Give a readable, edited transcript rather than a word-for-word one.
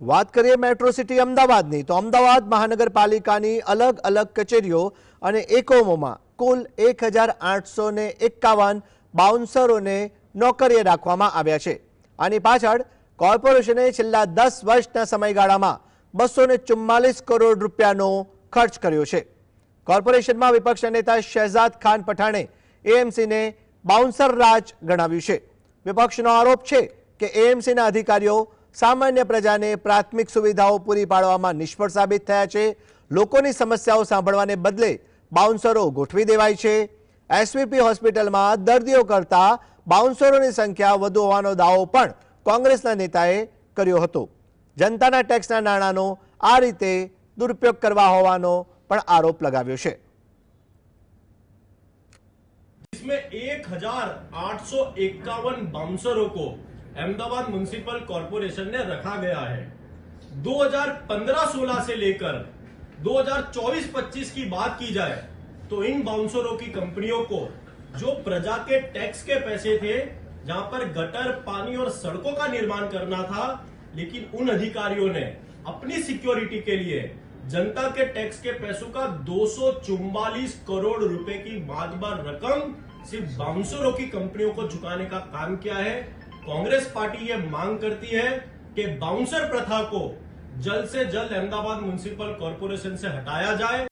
વાત કરીએ metro city અમદાવાદની તો અમદાવાદ મહાનગરપાલિકાની અલગ અલગ કચેરીઓ અને એકમોમાં કુલ 1851 બાઉન્સરોને નોકરીએ રાખવામાં આવ્યા છે। આની પાછળ કોર્પોરેશને છેલ્લા 10 વર્ષના સમયગાળામાં 244 કરોડ રૂપિયાનો ખર્ચ કર્યો છે। કોર્પોરેશનમાં વિપક્ષના નેતા શહેજાદ ખાન પઠાણે એએમસીને બાઉન્સર રાજ ગણાવ્યું છે। વિપક્ષનો આરોપ છે કે એએમસીના અધિકારીઓ સામાન્ય પ્રજાને પ્રાથમિક સુવિધાઓ પૂરી પાડવામાં નિષ્ફળ સાબિત થયા છે। લોકોની સમસ્યાઓ સાંભળવાને બદલે બાઉન્સરો ગોઠવી દેવાય છે। એસવીપી હોસ્પિટલમાં દર્દીઓ કરતાં બાઉન્સરોની સંખ્યા વધુ હોવાનો દાવો પણ કોંગ્રેસના નેતાએ કર્યો હતો। જનતાના ટેક્સના નાણાંનો આ રીતે દુરુપયોગ કરવા હોવાનો પણ આરોપ લગાવ્યો છે। इसमें 1851 बाउंसरों को अहमदाबाद म्युनिसिपल कॉर्पोरेशन ने रखा गया है। 2015-16 से लेकर 2024-25 की बात की जाए तो इन बाउंसरों की कंपनियों को जो प्रजा के टैक्स के पैसे थे, जहां पर गटर, पानी और सड़कों का निर्माण करना था, लेकिन उन अधिकारियों ने अपनी सिक्योरिटी के लिए जनता के टैक्स के पैसों का 244 करोड़ रुपए की मातबर रकम सिर्फ बाउंसरों की कंपनियों को चुकाने का काम किया है। कांग्रेस पार्टी ये मांग करती है कि बाउंसर प्रथा को जल्द से जल्द अहमदाबाद म्युनिसिपल कॉर्पोरेशन से हटाया जाए।